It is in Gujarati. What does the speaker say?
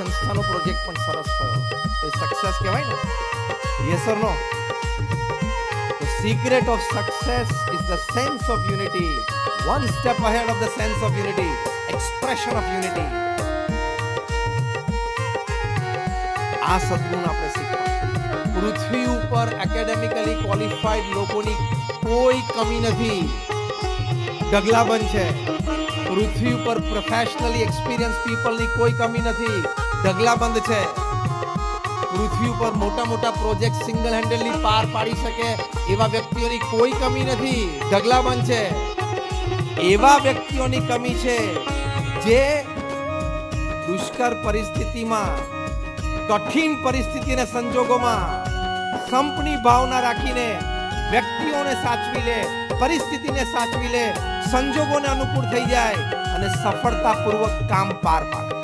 સંસ્થાનો પ્રોજેક્ટ પણ સરસ થયો, એ સક્સેસ કહેવાય ને? Yes or no? The secret of success is the sense of unity. One step ahead of the sense of unity, expression of unity. આ સદગુણ આપણે શીખવા. પૃથ્વી ઉપર એકેડેમિકલી ક્વોલિફાઈડ લોકોની કોઈ કમી નથી, ઢગલાબંધ છે. પૃથ્વી ઉપર પ્રોફેશનલી એક્સપિરિયન્સ પીપલની કોઈ કમી નથી, ઢગલાબંધ છે. પૃથ્વી ઉપર મોટા મોટા પ્રોજેક્ટ સિંગલ હેન્ડેડલી પાર પાડી શકે એવા વ્યક્તિઓની કોઈ કમી નથી, ઢગલાબંધ છે. એવા વ્યક્તિઓની કમી છે જે દુષ્કર પરિસ્થિતિમાં, કઠિન પરિસ્થિતિને સંજોગોમાં સંપની ભાવના રાખીને વ્યક્તિઓને સાચવી લે, પરિસ્થિતિને સાચવી લે, સંજોગોને અનુકૂળ થઈ જાય અને સફળતાપૂર્વક કામ પાર પાડે.